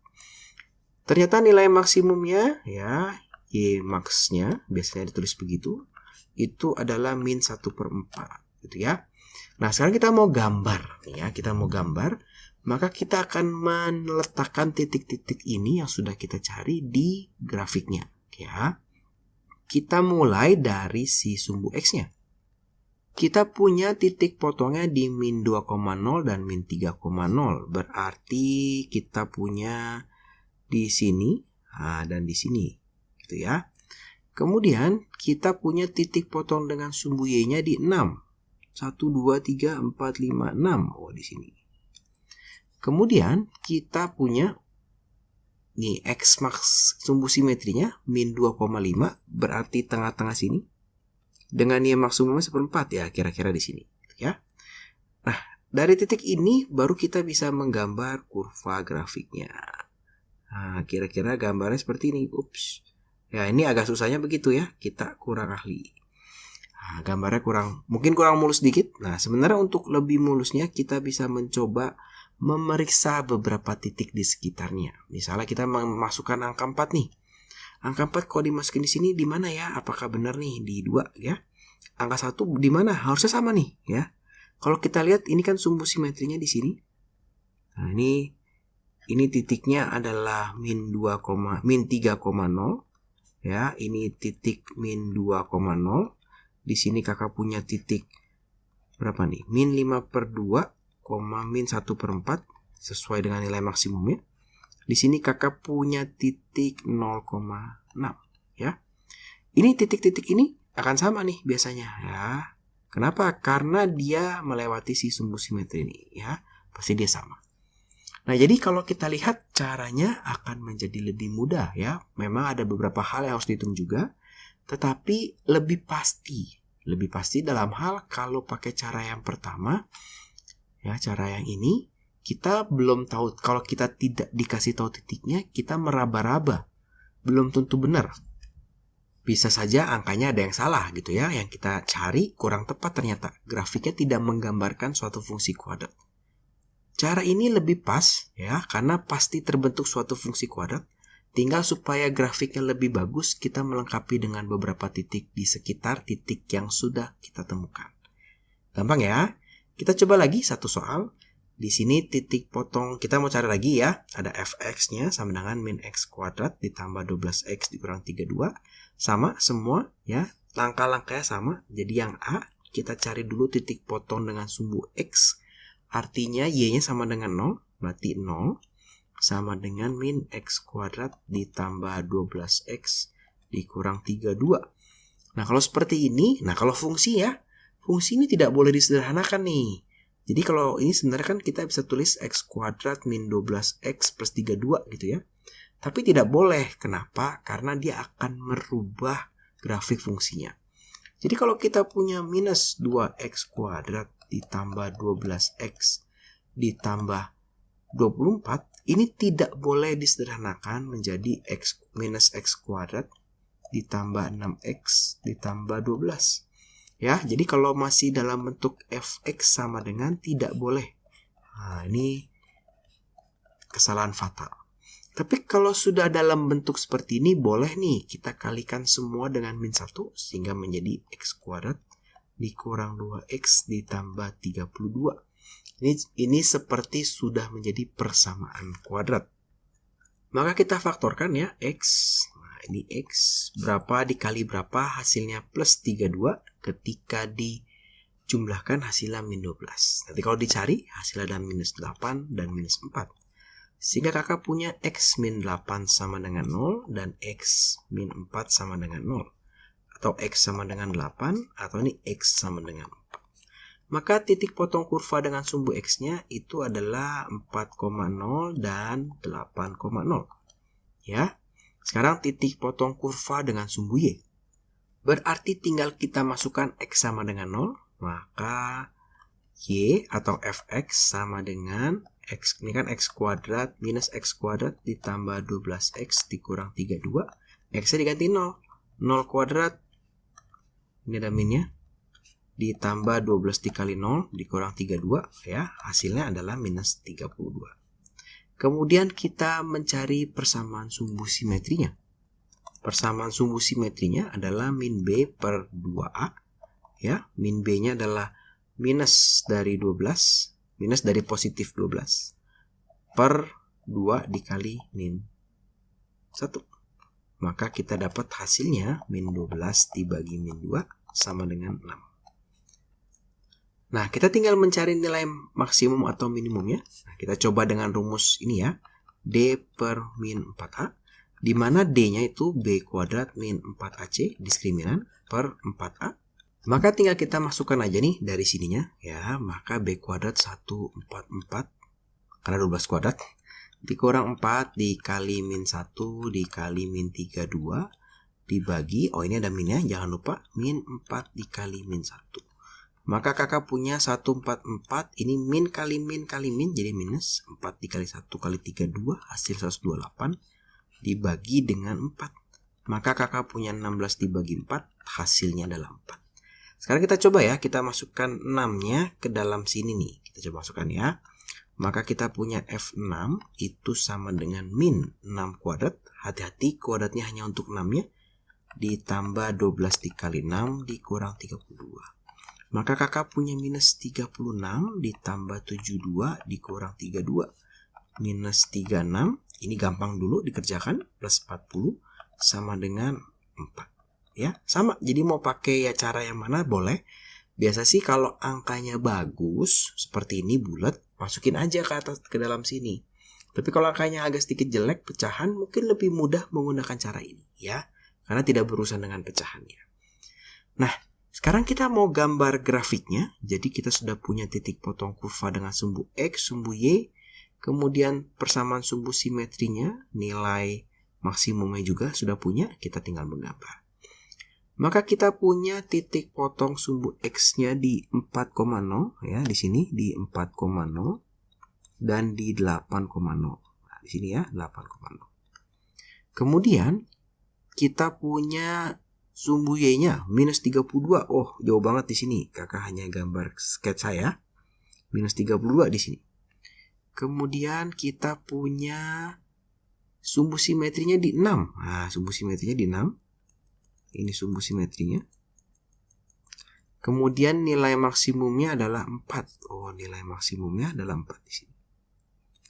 Ternyata nilai maksimumnya, ya, Y max-nya, biasanya ditulis begitu, itu adalah min 1/4, gitu ya. Nah, sekarang kita mau gambar, ya, maka kita akan meletakkan titik-titik ini yang sudah kita cari di grafiknya, ya. Kita mulai dari si sumbu X-nya. Kita punya titik potongnya di min 2,0 dan min 3,0. Berarti kita punya di sini dan di sini, gitu ya. Kemudian kita punya titik potong dengan sumbu Y-nya di 6. 1, 2, 3, 4, 5, 6. Oh, di sini. Kemudian kita punya nih X max sumbu simetrinya min 2,5, berarti tengah-tengah sini. Dengan Y maksimumnya 1/4, ya, kira-kira di sini, ya. Nah, dari titik ini baru kita bisa menggambar kurva grafiknya. Nah, kira-kira gambarnya seperti ini. Ups. Ya, ini agak susahnya begitu ya. Kita kurang ahli. Nah, gambarnya mungkin kurang mulus sedikit. Nah, sebenarnya untuk lebih mulusnya kita bisa mencoba memeriksa beberapa titik di sekitarnya. Misalnya kita memasukkan angka 4 nih. Angka 4 kalau dimasukin di sini di mana ya? Apakah benar nih di 2 ya? Angka 1 di mana? Harusnya sama nih ya. Kalau kita lihat ini kan sumbu simetrinya di sini. Nah, ini titiknya adalah min 3,0 ya. Ini titik min 2,0. Di sini kakak punya titik berapa nih? Min 5/2, min 1/4 sesuai dengan nilai maksimumnya. Di sini kakak punya titik 0,6 ya. Ini titik-titik ini akan sama nih biasanya ya. Kenapa? Karena dia melewati si sumbu simetri ini ya. Pasti dia sama. Nah, jadi kalau kita lihat caranya akan menjadi lebih mudah ya. Memang ada beberapa hal yang harus dihitung juga, tetapi lebih pasti dalam hal kalau pakai cara yang pertama. Ya, cara yang ini kita belum tahu, kalau kita tidak dikasih tahu titiknya, kita meraba-raba. Belum tentu benar. Bisa saja angkanya ada yang salah gitu ya. Yang kita cari kurang tepat ternyata. Grafiknya tidak menggambarkan suatu fungsi kuadrat. Cara ini lebih pas ya, karena pasti terbentuk suatu fungsi kuadrat. Tinggal supaya grafiknya lebih bagus, kita melengkapi dengan beberapa titik di sekitar titik yang sudah kita temukan. Gampang ya? Kita coba lagi satu soal. Di sini titik potong kita mau cari lagi ya. Ada fx-nya sama dengan min x kuadrat ditambah 12x dikurang 32. Sama semua ya. Langkah-langkahnya sama. Jadi yang A kita cari dulu titik potong dengan sumbu x. Artinya y-nya sama dengan 0. Berarti 0 sama dengan min x kuadrat ditambah 12x dikurang 32. Nah, kalau seperti ini, kalau fungsi ya. Fungsi ini tidak boleh disederhanakan nih. Jadi kalau ini sebenarnya kan kita bisa tulis x kuadrat min 12x plus 32 gitu ya. Tapi tidak boleh. Kenapa? Karena dia akan merubah grafik fungsinya. Jadi kalau kita punya minus 2x kuadrat ditambah 12x ditambah 24, ini tidak boleh disederhanakan menjadi x minus x kuadrat ditambah 6x ditambah 12. Ya, jadi kalau masih dalam bentuk fx sama dengan tidak boleh. Nah, ini kesalahan fatal. Tapi kalau sudah dalam bentuk seperti ini, boleh nih kita kalikan semua dengan min 1 sehingga menjadi x kuadrat dikurang 2x ditambah 32. Ini seperti sudah menjadi persamaan kuadrat. Maka kita faktorkan ya x. Nah, ini x berapa dikali berapa hasilnya plus 32 ketika dijumlahkan hasilnya min 12. Nanti kalau dicari hasilnya ada minus 8 dan minus 4. Sehingga kakak punya x min 8 sama dengan 0 dan x min 4 sama dengan 0. Atau x sama dengan 8 atau ini x sama dengan 4. Maka titik potong kurva dengan sumbu x-nya itu adalah 4,0 dan 8,0. Ya. Sekarang titik potong kurva dengan sumbu y. Berarti tinggal kita masukkan x sama dengan 0, maka y atau fx sama dengan x, ini kan x kuadrat minus x kuadrat ditambah 12x dikurang 32. X-nya diganti 0. 0 kuadrat, ini ada minnya, ditambah 12 dikali 0 dikurang 32 ya, hasilnya adalah minus 32. Kemudian kita mencari persamaan sumbu simetrinya. Persamaan sumbu simetrinya adalah min B per 2A. Ya, min B-nya adalah minus dari positif 12 per 2 dikali min 1. Maka kita dapat hasilnya min 12 dibagi min 2 sama dengan 6. Nah, kita tinggal mencari nilai maksimum atau minimumnya. Nah, kita coba dengan rumus ini ya. D per min 4A. Di mana D-nya itu B kuadrat min 4AC diskriminan per 4A. Maka tinggal kita masukkan aja nih dari sininya. Ya, maka B kuadrat 144. Karena 12 kuadrat. Dikurang 4 dikali min 1 dikali min 32. Dibagi, ini ada minnya, jangan lupa. Min 4 dikali min 1. Maka kakak punya 144. Ini min kali min kali min. Jadi minus 4 dikali 1 kali 32. Hasil 128. Dibagi dengan 4. Maka kakak punya 16 dibagi 4, hasilnya adalah 4. Sekarang kita coba ya, kita masukkan 6-nya ke dalam sini nih. Kita coba masukkan ya. Maka kita punya F6 itu sama dengan min 6 kuadrat. Hati-hati, kuadratnya hanya untuk 6-nya. Ditambah 12 dikali 6 dikurang 32. Maka kakak punya minus 36 ditambah 72 dikurang 32. Minus 36. Ini gampang dulu dikerjakan, plus 40 sama dengan 4. Ya, sama. Jadi mau pakai ya cara yang mana boleh. Biasa sih kalau angkanya bagus, seperti ini bulat, masukin aja ke atas ke dalam sini. Tapi kalau angkanya agak sedikit jelek, pecahan mungkin lebih mudah menggunakan cara ini, ya. Karena tidak berurusan dengan pecahannya. Nah, sekarang kita mau gambar grafiknya. Jadi kita sudah punya titik potong kurva dengan sumbu X, sumbu Y. Kemudian persamaan sumbu simetrinya, nilai maksimumnya juga sudah punya, kita tinggal menggambar. Maka kita punya titik potong sumbu X-nya di 4,0 ya, di sini di 4,0 dan di 8,0. Nah, di sini ya, 8,0. Kemudian kita punya sumbu Y-nya minus 32. Oh, jauh banget di sini. Kakak hanya gambar sketsa ya. Minus 32 di sini. Kemudian kita punya sumbu simetrinya di 6. Nah, sumbu simetrinya di 6. Ini sumbu simetrinya. Kemudian nilai maksimumnya adalah 4. Oh, nilai maksimumnya adalah 4 di sini.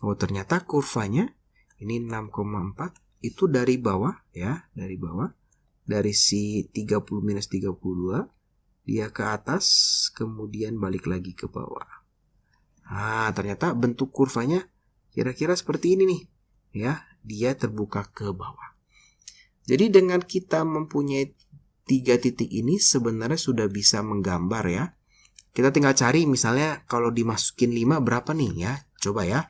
Oh, ternyata kurvanya ini 6,4 itu dari bawah ya, dari bawah. Dari si 30 minus 32 dia ke atas, kemudian balik lagi ke bawah. Nah, ternyata bentuk kurvanya kira-kira seperti ini nih. Ya, dia terbuka ke bawah. Jadi dengan kita mempunyai 3 titik ini sebenarnya sudah bisa menggambar ya. Kita tinggal cari misalnya kalau dimasukin 5 berapa nih ya. Coba ya.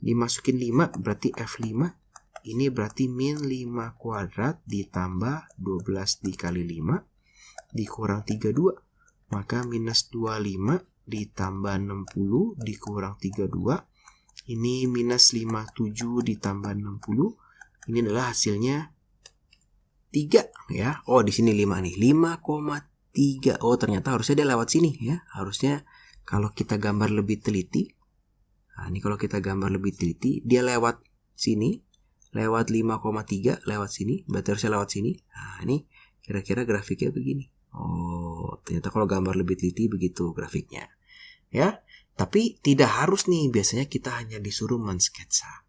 Dimasukin 5 berarti F5. Ini berarti min 5 kuadrat ditambah 12 dikali 5 dikurang 32. Maka minus 25 ditambah 60 dikurang 32. Ini minus 57 ditambah 60. Ini adalah hasilnya 3 ya. Oh, di sini 5 nih. 5,3. Oh, ternyata harusnya dia lewat sini ya. Harusnya kalau kita gambar lebih teliti. Nah, ini kalau kita gambar lebih teliti, dia lewat sini. Lewat 5,3 lewat sini. Berarti harusnya lewat sini. Nah, ini kira-kira grafiknya begini. Oh, ternyata kalau gambar lebih teliti begitu grafiknya. Ya, tapi tidak harus nih. Biasanya kita hanya disuruh mensketsa.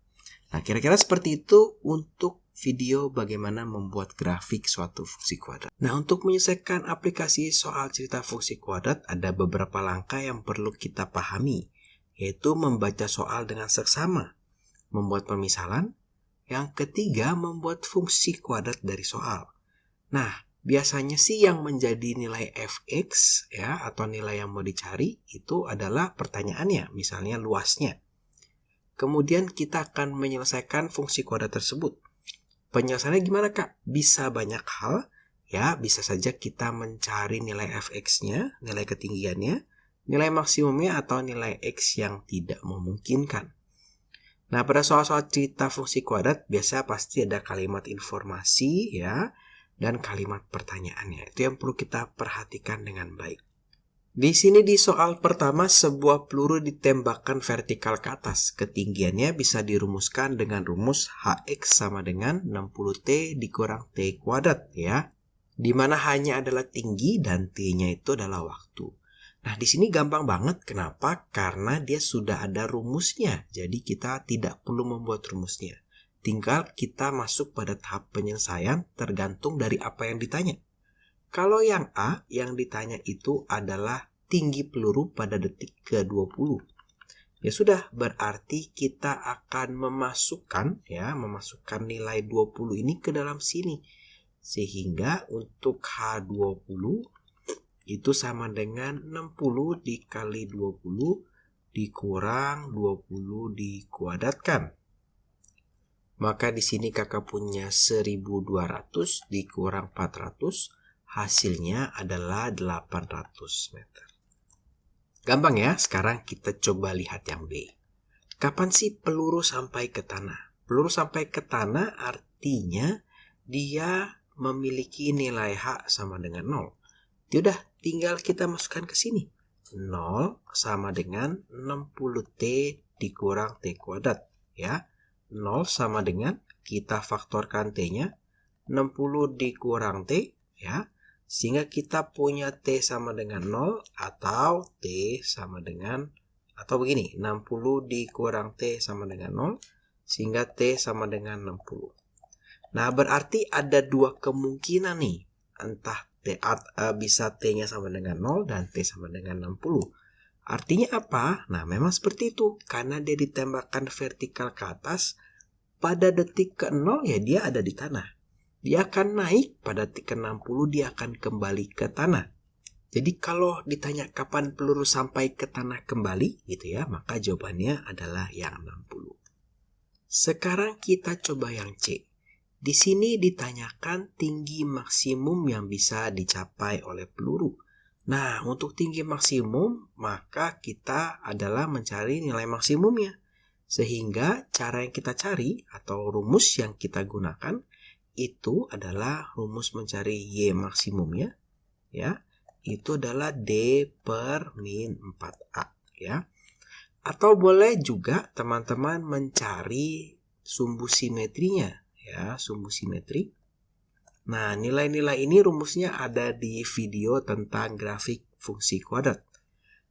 Nah, kira-kira seperti itu untuk video bagaimana membuat grafik suatu fungsi kuadrat. Nah, untuk menyelesaikan aplikasi soal cerita fungsi kuadrat, ada beberapa langkah yang perlu kita pahami, yaitu membaca soal dengan seksama, membuat pemisalan, yang ketiga membuat fungsi kuadrat dari soal. Nah, biasanya sih yang menjadi nilai fx ya atau nilai yang mau dicari itu adalah pertanyaannya, misalnya luasnya. Kemudian kita akan menyelesaikan fungsi kuadrat tersebut. Penyelesaiannya gimana Kak? Bisa banyak hal ya, bisa saja kita mencari nilai fx-nya, nilai ketinggiannya, nilai maksimumnya atau nilai x yang tidak memungkinkan. Nah, pada soal-soal cerita fungsi kuadrat biasa pasti ada kalimat informasi ya dan kalimat pertanyaannya. Itu yang perlu kita perhatikan dengan baik. Di sini di soal pertama, sebuah peluru ditembakkan vertikal ke atas. Ketinggiannya bisa dirumuskan dengan rumus Hx sama dengan 60T dikurang T kuadrat ya. Di mana hanya adalah tinggi dan T-nya itu adalah waktu. Nah, di sini gampang banget. Kenapa? Karena dia sudah ada rumusnya. Jadi kita tidak perlu membuat rumusnya. Tinggal kita masuk pada tahap penyelesaian tergantung dari apa yang ditanya. Kalau yang A, yang ditanya itu adalah tinggi peluru pada detik ke-20. Ya sudah, berarti kita akan memasukkan nilai 20 ini ke dalam sini. Sehingga untuk H20 itu sama dengan 60 dikali 20 dikurang 20 dikuadratkan. Maka di sini kakak punya 1200 dikurang 400. Hasilnya adalah 800 meter. Gampang ya, sekarang kita coba lihat yang B. Kapan sih peluru sampai ke tanah? Peluru sampai ke tanah artinya dia memiliki nilai H sama dengan 0. Sudah, tinggal kita masukkan ke sini. 0 sama dengan 60T dikurang T kuadrat. Ya, 0 sama dengan, kita faktorkan T-nya, 60 dikurang T, ya. Sehingga kita punya T sama dengan 0 atau T sama dengan, atau begini, 60 dikurang T sama dengan 0 sehingga T sama dengan 60. Nah, berarti ada dua kemungkinan nih. Entah bisa T-nya sama dengan 0 dan T sama dengan 60. Artinya apa? Nah, memang seperti itu. Karena dia ditembakkan vertikal ke atas, pada detik ke-0 ya dia ada di tanah. Dia akan naik, pada detik ke-60 dia akan kembali ke tanah. Jadi kalau ditanya kapan peluru sampai ke tanah kembali gitu ya, maka jawabannya adalah yang 60. Sekarang kita coba yang C. Di sini ditanyakan tinggi maksimum yang bisa dicapai oleh peluru. Nah, untuk tinggi maksimum maka kita adalah mencari nilai maksimumnya. Sehingga cara yang kita cari atau rumus yang kita gunakan itu adalah rumus mencari Y maksimumnya, ya. Itu adalah D per min 4A, ya. Atau boleh juga teman-teman mencari sumbu simetrinya, ya, sumbu simetri. Nah, nilai-nilai ini rumusnya ada di video tentang grafik fungsi kuadrat.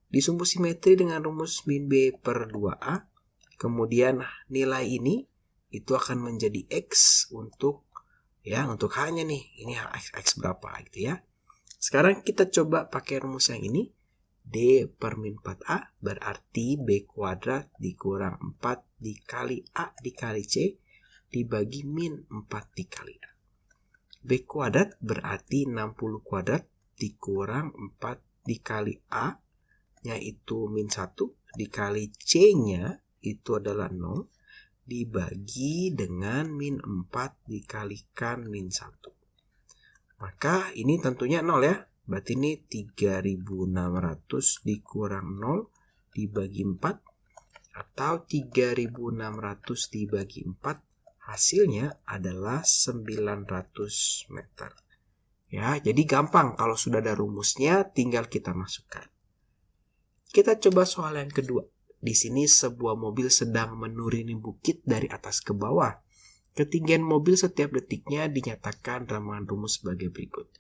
Di sumbu simetri dengan rumus min B per 2A, kemudian nilai ini itu akan menjadi X untuk H-nya nih, ini X berapa gitu ya. Sekarang kita coba pakai rumus yang ini. D per min 4A berarti B kuadrat dikurang 4 dikali A dikali C dibagi min 4 dikali A. B kuadrat berarti 60 kuadrat dikurang 4 dikali A, yaitu min 1 dikali C-nya itu adalah 0. Dibagi dengan min 4 dikalikan min 1. Maka ini tentunya 0 ya. Berarti ini 3600 dikurang 0 dibagi 4. Atau 3600 dibagi 4. Hasilnya adalah 900 meter. Ya, jadi gampang kalau sudah ada rumusnya tinggal kita masukkan. Kita coba soal yang kedua. Di sini sebuah mobil sedang menuruni bukit dari atas ke bawah. Ketinggian mobil setiap detiknya dinyatakan dengan rumus sebagai berikut.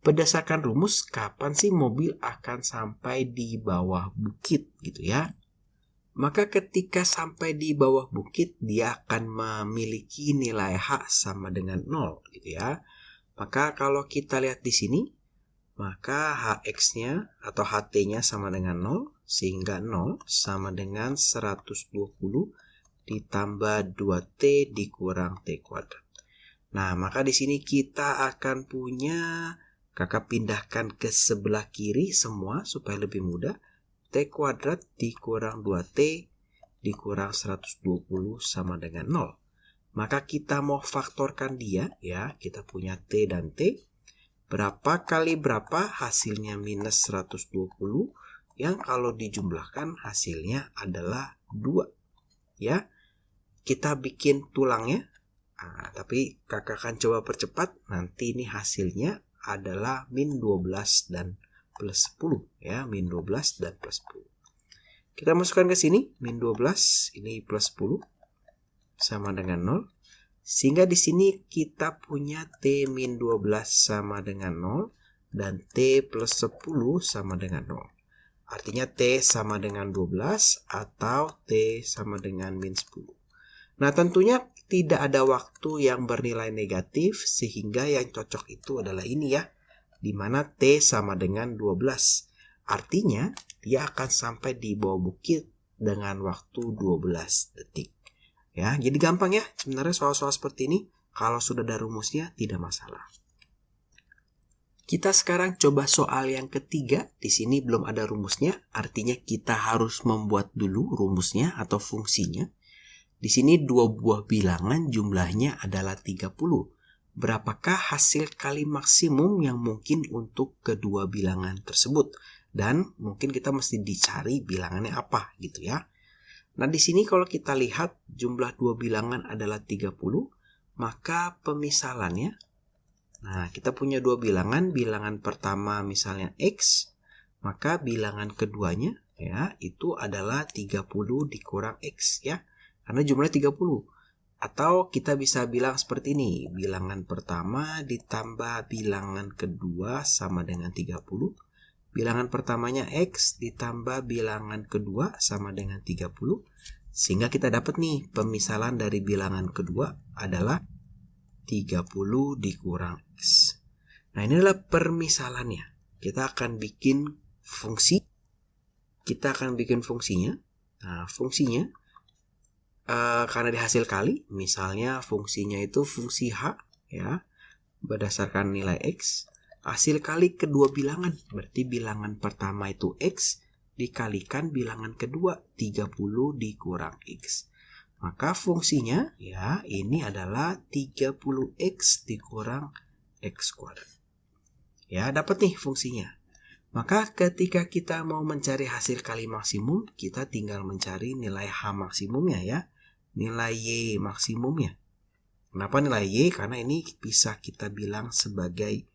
Berdasarkan rumus, kapan sih mobil akan sampai di bawah bukit gitu ya? Maka ketika sampai di bawah bukit, dia akan memiliki nilai H sama dengan 0 gitu ya. Maka kalau kita lihat di sini, maka Hx-nya atau Ht-nya sama dengan 0, sehingga 0 sama dengan 120 ditambah 2T dikurang T kuadrat. Nah, maka di sini kita akan punya, kakak pindahkan ke sebelah kiri semua supaya lebih mudah. T kuadrat dikurang 2T dikurang 120 sama dengan 0. Maka kita mau faktorkan dia ya, kita punya T dan T. Berapa kali berapa hasilnya minus 120 yang kalau dijumlahkan hasilnya adalah 2. Ya, kita bikin tulangnya. Nah, tapi kakak akan coba percepat. Nanti ini hasilnya adalah min 12 dan plus 10 ya, min 12 dan plus 10. Kita masukkan ke sini, min 12 ini plus 10 sama dengan 0. Sehingga di sini kita punya T min 12 sama dengan 0 dan T plus 10 sama dengan 0. Artinya T sama dengan 12 atau T sama dengan min 10. Nah tentunya tidak ada waktu yang bernilai negatif sehingga yang cocok itu adalah ini ya. Di mana T sama dengan 12. Artinya dia akan sampai di bawah bukit dengan waktu 12 detik. Ya, jadi gampang ya. Sebenarnya soal-soal seperti ini kalau sudah ada rumusnya tidak masalah. Kita sekarang coba soal yang ketiga. Di sini belum ada rumusnya, artinya kita harus membuat dulu rumusnya atau fungsinya. Di sini dua buah bilangan jumlahnya adalah 30. Berapakah hasil kali maksimum yang mungkin untuk kedua bilangan tersebut? Dan mungkin kita mesti dicari bilangannya apa gitu ya. Nah, di sini kalau kita lihat jumlah dua bilangan adalah 30, maka pemisalannya, nah kita punya dua bilangan, bilangan pertama misalnya X, maka bilangan keduanya ya itu adalah 30 dikurang X ya, karena jumlahnya 30. Atau kita bisa bilang seperti ini, bilangan pertama ditambah bilangan kedua sama dengan 30. Bilangan pertamanya X ditambah bilangan kedua sama dengan 30. Sehingga kita dapat nih pemisalan dari bilangan kedua adalah 30 dikurang X. Nah ini adalah permisalannya. Kita akan bikin fungsi. Kita akan bikin fungsinya. Nah fungsinya karena dihasil kali. Misalnya fungsinya itu fungsi H ya, berdasarkan nilai X. Hasil kali kedua bilangan, berarti bilangan pertama itu X dikalikan bilangan kedua 30 dikurang X. Maka fungsinya ya ini adalah 30X dikurang X kuadrat. Ya dapat nih fungsinya. Maka ketika kita mau mencari hasil kali maksimum, kita tinggal mencari nilai H maksimumnya ya. Nilai Y maksimumnya. Kenapa nilai Y? Karena ini bisa kita bilang sebagai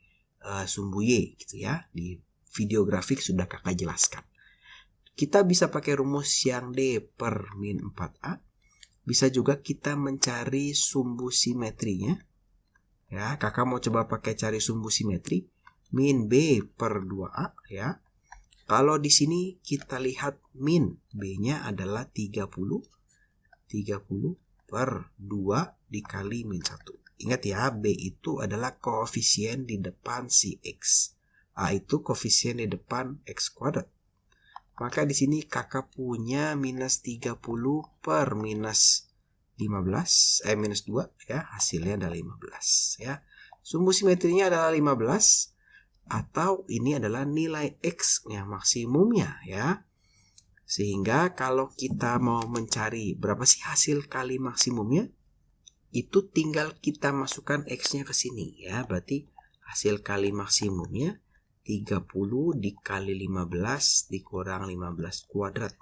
sumbu Y gitu ya. Di video grafik sudah kakak jelaskan. Kita bisa pakai rumus yang D per min 4A. Bisa juga kita mencari sumbu simetrinya. Ya, kakak mau coba pakai cari sumbu simetri. Min B per 2A ya. Kalau di sini kita lihat min B-nya adalah 30 per 2 dikali min 1. Ingat ya, B itu adalah koefisien di depan si X. A itu koefisien di depan X kuadrat. Maka di sini kakak punya minus 30 per minus 15, minus 2 ya, hasilnya adalah 15 ya. Sumbu simetrinya adalah 15 atau ini adalah nilai X yang maksimumnya ya. Sehingga kalau kita mau mencari berapa sih hasil kali maksimumnya, itu tinggal kita masukkan X-nya ke sini ya. Berarti hasil kali maksimumnya 30 dikali 15 dikurang 15 kuadrat.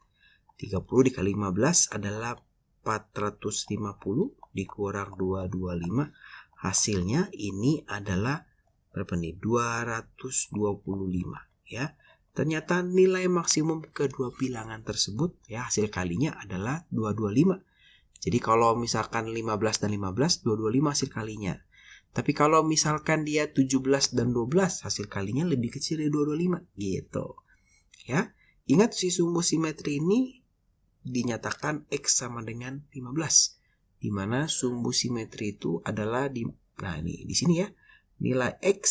30 dikali 15 adalah 450 dikurang 225. Hasilnya ini adalah berapa nih? 225 ya. Ternyata nilai maksimum kedua bilangan tersebut ya, hasil kalinya adalah 225. Jadi kalau misalkan 15 dan 15, 225 hasil kalinya. Tapi kalau misalkan dia 17 dan 12, hasil kalinya lebih kecil dari 225 gitu. Ya. Ingat si sumbu simetri ini dinyatakan X sama dengan 15. Di mana sumbu simetri itu adalah nah ini di sini ya. Nilai X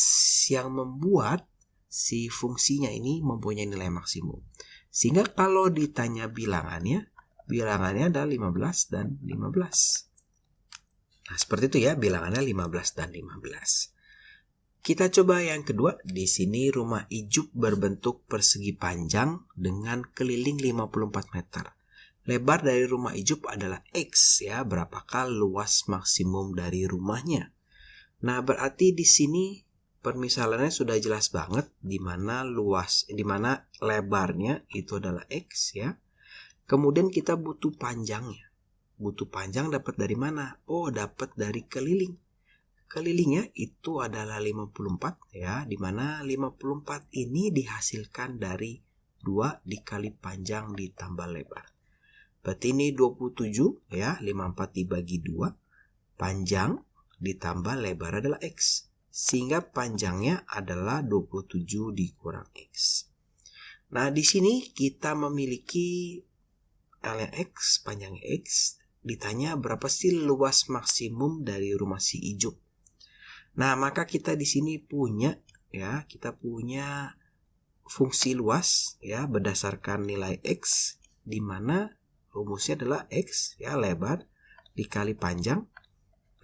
yang membuat si fungsinya ini mempunyai nilai maksimum. Sehingga kalau ditanya bilangannya adalah 15 dan 15. Nah, seperti itu ya, bilangannya 15 dan 15. Kita coba yang kedua. Di sini rumah ijuk berbentuk persegi panjang dengan keliling 54 meter. Lebar dari rumah ijuk adalah X ya, berapakah luas maksimum dari rumahnya. Nah, berarti di sini permisalannya sudah jelas banget di mana lebarnya itu adalah X ya. Kemudian kita butuh panjangnya. Butuh panjang dapat dari mana? Oh, dapat dari keliling. kelilingnya itu adalah 54 ya, dimana 54 ini dihasilkan dari 2 dikali panjang ditambah lebar. Berarti ini 27 ya, 54 dibagi 2, panjang ditambah lebar adalah X. Sehingga panjangnya adalah 27 dikurang X. Nah, di sini kita memiliki L X, panjang X. Ditanya berapa sih luas maksimum dari rumah si Ijuk. Nah, maka kita di sini punya ya, kita punya fungsi luas ya berdasarkan nilai X, di mana rumusnya adalah X ya, lebar dikali panjang,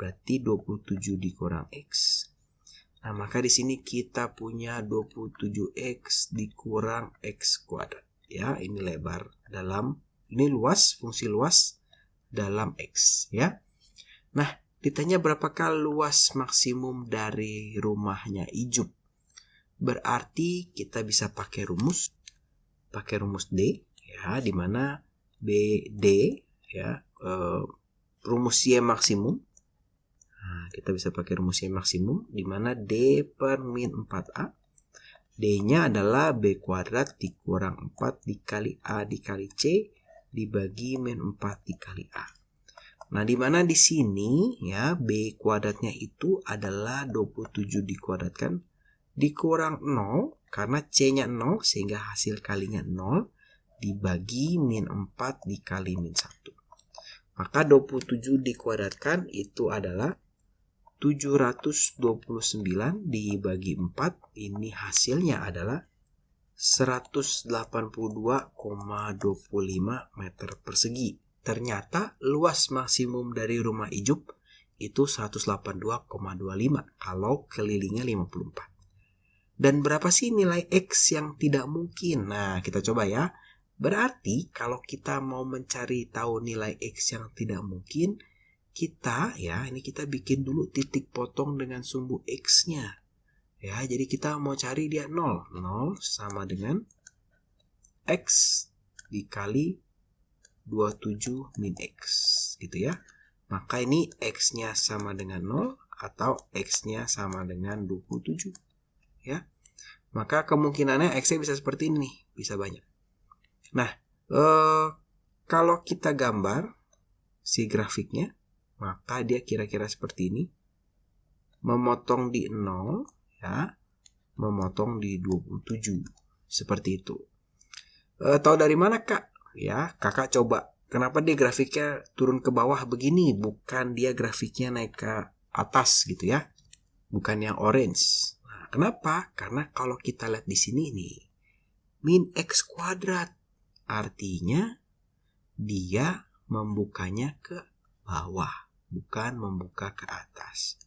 berarti 27 dikurang X. Nah, maka di sini kita punya 27X dikurang X kuadrat. Ya, ini lebar dalam, ini luas, fungsi luas dalam X ya. Nah, ditanya berapakah luas maksimum dari rumahnya Ijuk. Berarti kita bisa pakai rumus D ya, di mana BD ya, rumus Y maksimum. Nah, kita bisa pakai rumus Y maksimum, di mana D per min 4A. D-nya adalah B kuadrat dikurang 4 dikali A dikali C dibagi min 4 dikali A. Nah, di mana di sini ya, B kuadratnya itu adalah 27 dikuadratkan dikurang 0, karena C-nya 0 sehingga hasil kalinya 0 dibagi min 4 dikali min 1. Maka 27 dikuadratkan itu adalah 729 dibagi 4. Ini hasilnya adalah 182,25 meter persegi. Ternyata luas maksimum dari rumah Ijuk itu 182,25 kalau kelilingnya 54. Dan berapa sih nilai X yang tidak mungkin? Nah, kita coba ya. Berarti kalau kita mau mencari tahu nilai X yang tidak mungkin, kita ya, ini kita bikin dulu titik potong dengan sumbu X-nya. Ya, jadi kita mau cari dia 0. 0 sama dengan X dikali 27 min X. Gitu ya. Maka ini X-nya sama dengan 0 atau X-nya sama dengan 27. Ya. Maka kemungkinannya X-nya bisa seperti ini, bisa banyak. Nah, kalau kita gambar si grafiknya, maka dia kira-kira seperti ini. Memotong di 0 ya, memotong di 27. Seperti itu. Tahu dari mana, Kak? Ya, Kakak coba. Kenapa dia grafiknya turun ke bawah begini, bukan dia grafiknya naik ke atas gitu ya? Bukan yang orange. Nah, kenapa? Karena kalau kita lihat di sini nih, min X kuadrat. Artinya dia membukanya ke bawah, bukan membuka ke atas.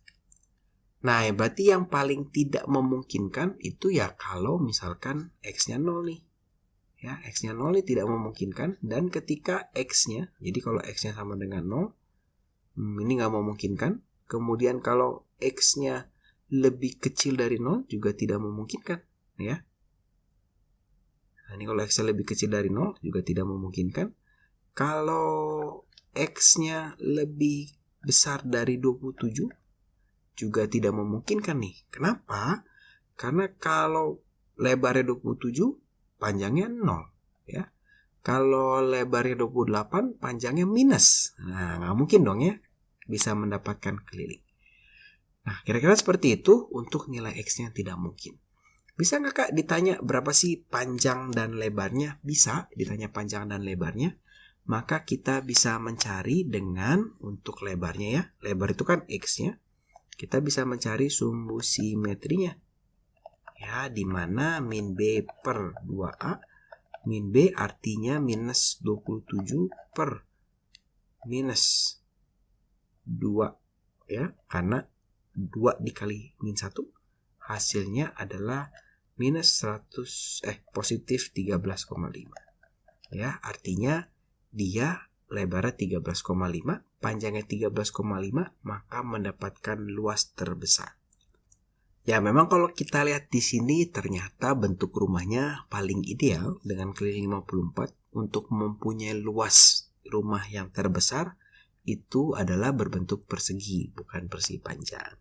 Nah, berarti yang paling tidak memungkinkan itu ya kalau misalkan X-nya 0 nih. Ya, X-nya 0 ini tidak memungkinkan. Dan ketika X-nya, jadi kalau X-nya sama dengan 0, ini nggak memungkinkan. Kemudian kalau X-nya lebih kecil dari 0 juga tidak memungkinkan. Ya. Nah, ini kalau X-nya lebih kecil dari 0 juga tidak memungkinkan. Kalau X-nya lebih besar dari 27 juga tidak memungkinkan nih. Kenapa? Karena kalau lebarnya 27, panjangnya 0. Ya. Kalau lebarnya 28, panjangnya minus. Nah, nggak mungkin dong ya bisa mendapatkan keliling. Nah, kira-kira seperti itu untuk nilai X-nya tidak mungkin. Bisa nggak, Kak, ditanya berapa sih panjang dan lebarnya? Bisa ditanya panjang dan lebarnya. Maka kita bisa mencari dengan untuk lebarnya ya. Lebar itu kan X-nya. Kita bisa mencari sumbu simetrinya. Ya, di mana min B per 2A. Min B artinya minus 27 per minus 2. Ya, karena 2 dikali min 1. Hasilnya adalah minus positif 13,5. Ya, artinya dia lebarnya 13,5, panjangnya 13,5, maka mendapatkan luas terbesar. Ya, memang kalau kita lihat di sini ternyata bentuk rumahnya paling ideal dengan keliling 54 untuk mempunyai luas rumah yang terbesar itu adalah berbentuk persegi, bukan persegi panjang.